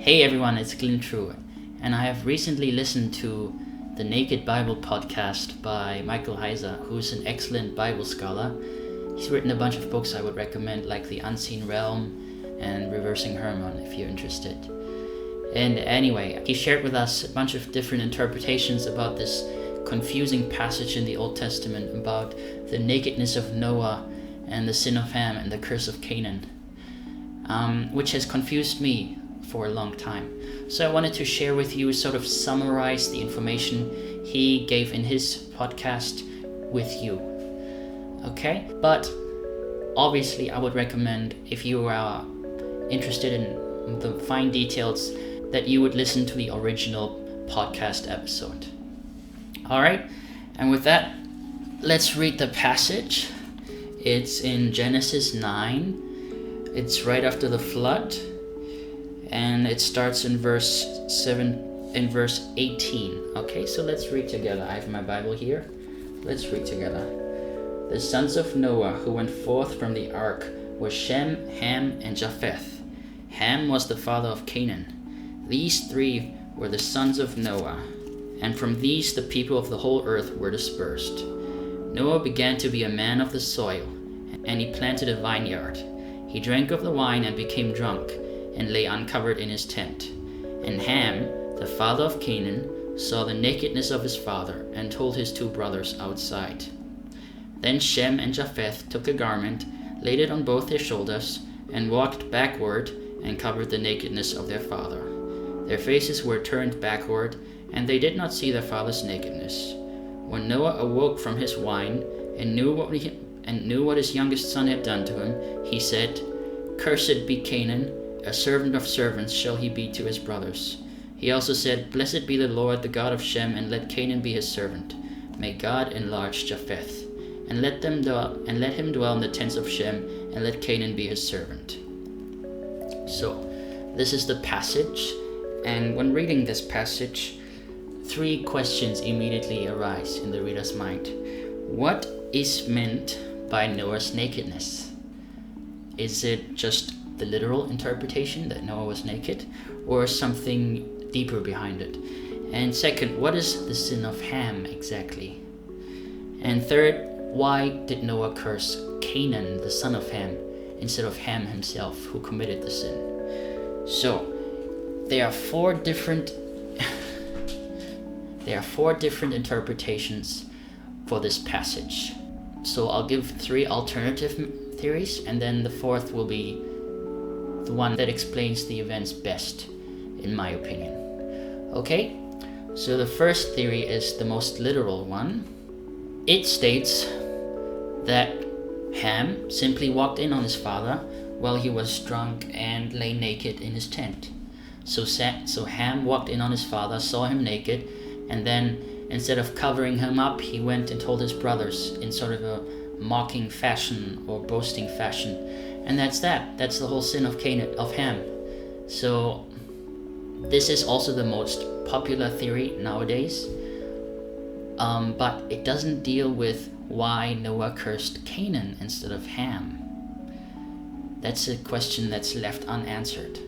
Hey everyone, it's Glenn True, and I have recently listened to the Naked Bible podcast by Michael Heiser, who's an excellent Bible scholar. He's written a bunch of books I would recommend, like The Unseen Realm and Reversing Hermon, if you're interested. And anyway, he shared with us a bunch of different interpretations about this confusing passage in the Old Testament about the nakedness of Noah and the sin of Ham and the curse of Canaan, which has confused me for a long time. So I wanted to share with you, sort of summarize the information he gave in his podcast with you. Okay? But obviously I would recommend, if you are interested in the fine details, that you would listen to the original podcast episode. Alright? And with that, let's read the passage. It's in Genesis 9. It's right after the flood. And it starts in verse 18. Okay, so let's read together. I have my Bible here. Let's read together. The sons of Noah who went forth from the ark were Shem, Ham, and Japheth. Ham was the father of Canaan. These three were the sons of Noah, and from these the people of the whole earth were dispersed. Noah began to be a man of the soil, and he planted a vineyard. He drank of the wine and became drunk, and lay uncovered in his tent. And Ham, the father of Canaan, saw the nakedness of his father, and told his two brothers outside. Then Shem and Japheth took a garment, laid it on both their shoulders, and walked backward, and covered the nakedness of their father. Their faces were turned backward, and they did not see their father's nakedness. When Noah awoke from his wine, and knew what his youngest son had done to him, he said, "Cursed be Canaan, a servant of servants shall he be to his brothers." He also said, "Blessed be the Lord, the God of Shem, and let Canaan be his servant. May God enlarge Japheth, and let him dwell in the tents of Shem, and let Canaan be his servant." So, this is the passage, and when reading this passage, three questions immediately arise in the reader's mind. What is meant by Noah's nakedness? Is it just the literal interpretation that Noah was naked, or something deeper behind it? And second, what is the sin of Ham exactly? And third, why did Noah curse Canaan, the son of Ham, instead of Ham himself, who committed the sin? So, there are four different interpretations for this passage. So I'll give three alternative theories, and then the fourth will be the one that explains the events best, in my opinion. Okay, so the first theory is the most literal one. It states that Ham simply walked in on his father while he was drunk and lay naked in his tent. So Ham walked in on his father, saw him naked, and then instead of covering him up, he went and told his brothers in sort of a mocking fashion or boasting fashion. And that's the whole sin of Ham. So this is also the most popular theory nowadays, but it doesn't deal with why Noah cursed Canaan instead of Ham. That's a question that's left unanswered.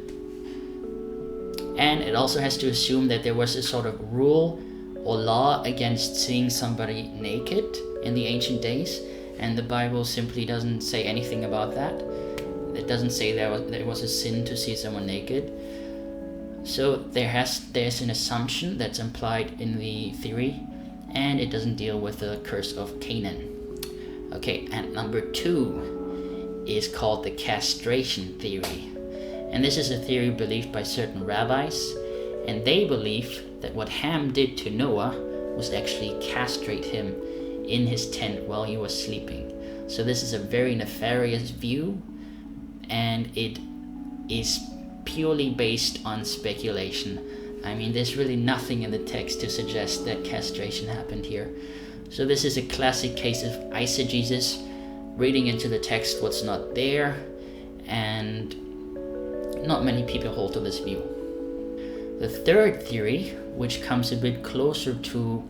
And it also has to assume that there was a sort of rule or law against seeing somebody naked in the ancient days, and the Bible simply doesn't say anything about that. It doesn't say there was a sin to see someone naked. So there's an assumption that's implied in the theory, and it doesn't deal with the curse of Canaan. Okay, and number two is called the castration theory. And this is a theory believed by certain rabbis, and they believe that what Ham did to Noah was actually castrate him in his tent while he was sleeping. So this is a very nefarious view, and it is purely based on speculation. I mean, there's really nothing in the text to suggest that castration happened here. So this is a classic case of eisegesis, reading into the text what's not there, and not many people hold to this view. The third theory, which comes a bit closer to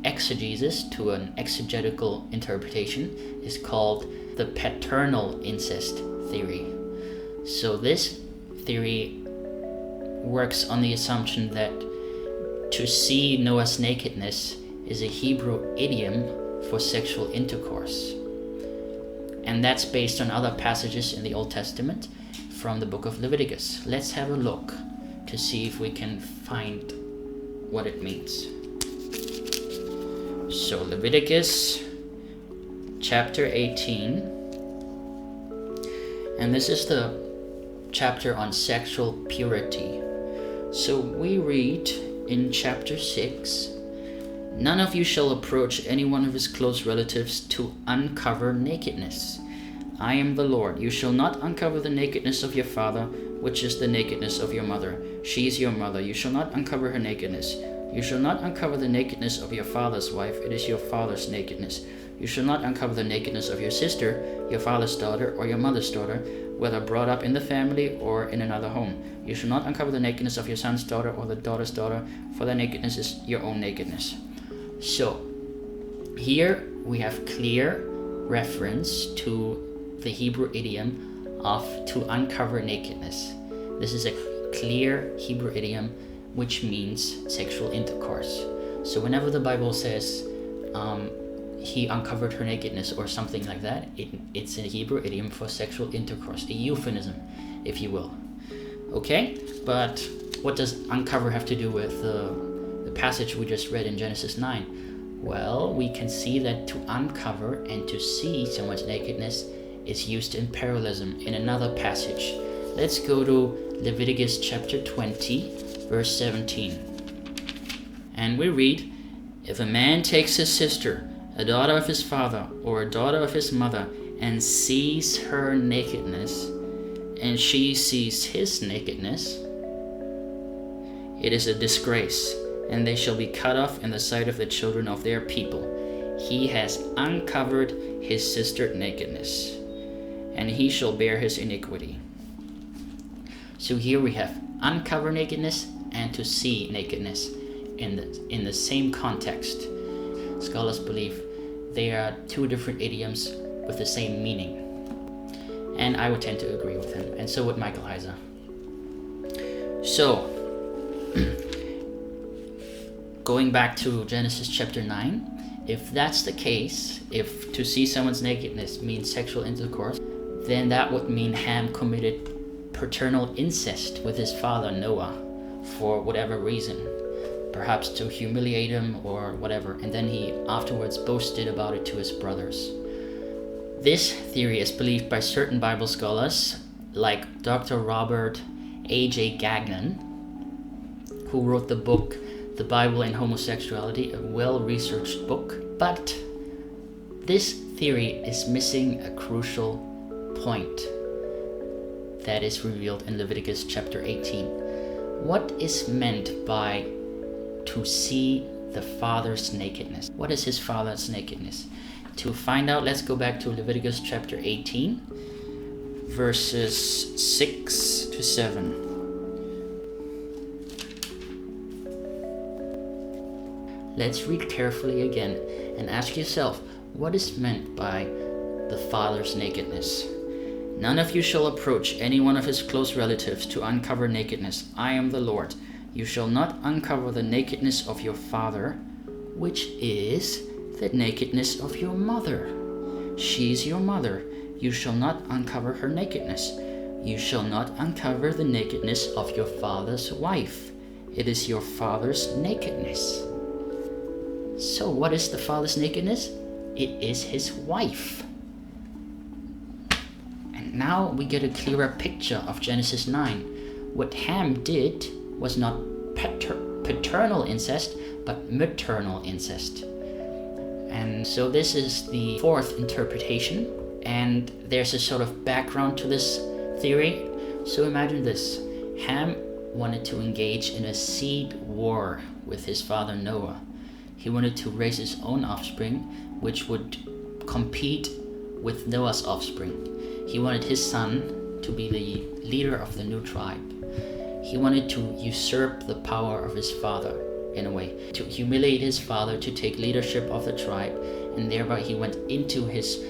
exegesis, to an exegetical interpretation, is called the paternal incest theory. So this theory works on the assumption that to see Noah's nakedness is a Hebrew idiom for sexual intercourse. And that's based on other passages in the Old Testament from the book of Leviticus. Let's have a look to see if we can find what it means. So Leviticus chapter 18, and this is the chapter on sexual purity. So we read in chapter 6, "None of you shall approach any one of his close relatives to uncover nakedness. I am the Lord. You shall not uncover the nakedness of your father, which is the nakedness of your mother. She is your mother. You shall not uncover her nakedness. You shall not uncover the nakedness of your father's wife. It is your father's nakedness. You shall not uncover the nakedness of your sister, your father's daughter, or your mother's daughter, whether brought up in the family or in another home. You shall not uncover the nakedness of your son's daughter or the daughter's daughter, for their nakedness is your own nakedness." So, here we have clear reference to the Hebrew idiom of to uncover nakedness. This is a clear Hebrew idiom which means sexual intercourse. So whenever the Bible says he uncovered her nakedness or something like that, it's a Hebrew idiom for sexual intercourse, a euphemism, if you will. Okay, but what does uncover have to do with the passage we just read in Genesis 9? Well, we can see that to uncover and to see someone's nakedness is used in parallelism in another passage. Let's go to Leviticus chapter 20, verse 17. And we read, "If a man takes his sister, a daughter of his father, or a daughter of his mother, and sees her nakedness, and she sees his nakedness, it is a disgrace, and they shall be cut off in the sight of the children of their people. He has uncovered his sister's nakedness, and he shall bear his iniquity." So here we have uncover nakedness and to see nakedness in the same context. Scholars believe they are two different idioms with the same meaning. And I would tend to agree with him, and so would Michael Heiser. So, going back to Genesis chapter 9, if that's the case, if to see someone's nakedness means sexual intercourse, then that would mean Ham committed paternal incest with his father Noah for whatever reason, perhaps to humiliate him or whatever, and then he afterwards boasted about it to his brothers. This theory is believed by certain Bible scholars like Dr. Robert A.J. Gagnon, who wrote the book The Bible and Homosexuality, a well-researched book, but this theory is missing a crucial point that is revealed in Leviticus chapter 18. What is meant by to see the father's nakedness? What is his father's nakedness? To find out, let's go back to Leviticus chapter 18, verses 6 to 7. Let's read carefully again and ask yourself, what is meant by the father's nakedness? "None of you shall approach any one of his close relatives to uncover nakedness. I am the Lord. You shall not uncover the nakedness of your father, which is the nakedness of your mother. She is your mother. You shall not uncover her nakedness. You shall not uncover the nakedness of your father's wife. It is your father's nakedness." So what is the father's nakedness? It is his wife. And now we get a clearer picture of Genesis 9. What Ham did was not paternal incest, but maternal incest. And so this is the fourth interpretation, and there's a sort of background to this theory. So imagine this. Ham wanted to engage in a seed war with his father Noah. He wanted to raise his own offspring, which would compete with Noah's offspring. He wanted his son to be the leader of the new tribe. He wanted to usurp the power of his father, in a way, to humiliate his father, to take leadership of the tribe, and thereby he went into his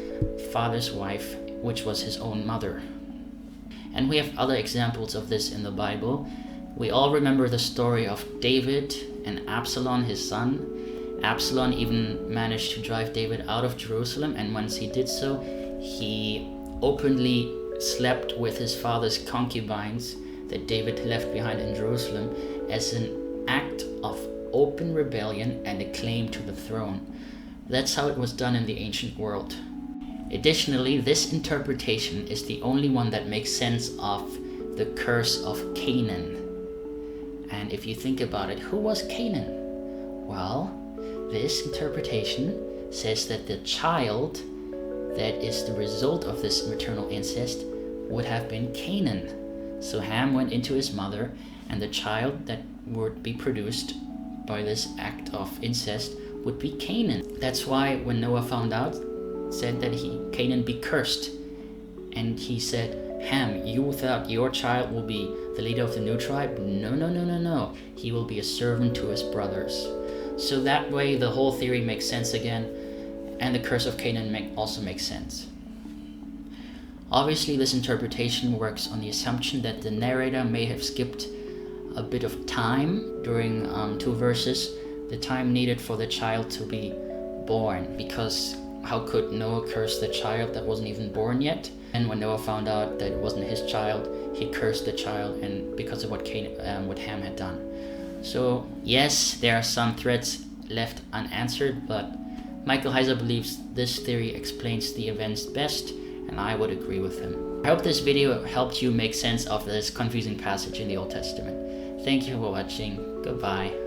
father's wife, which was his own mother. And we have other examples of this in the Bible. We all remember the story of David and Absalom, his son. Absalom even managed to drive David out of Jerusalem, and once he did so, he openly slept with his father's concubines that David left behind in Jerusalem as an act of open rebellion and a claim to the throne. That's how it was done in the ancient world. Additionally, this interpretation is the only one that makes sense of the curse of Canaan. And if you think about it, who was Canaan? Well, this interpretation says that the child that is the result of this maternal incest would have been Canaan. So Ham went into his mother, and the child that would be produced by this act of incest would be Canaan. That's why when Noah found out, said that Canaan be cursed. And he said, Ham, you thought your child will be the leader of the new tribe? No. He will be a servant to his brothers. So that way the whole theory makes sense again, and the curse of Canaan also makes sense. Obviously, this interpretation works on the assumption that the narrator may have skipped a bit of time during 2 verses, the time needed for the child to be born, because how could Noah curse the child that wasn't even born yet? And when Noah found out that it wasn't his child, he cursed the child, and because of what Ham had done. So yes, there are some threads left unanswered, but Michael Heiser believes this theory explains the events best, and I would agree with him. I hope this video helped you make sense of this confusing passage in the Old Testament. Thank you for watching. Goodbye.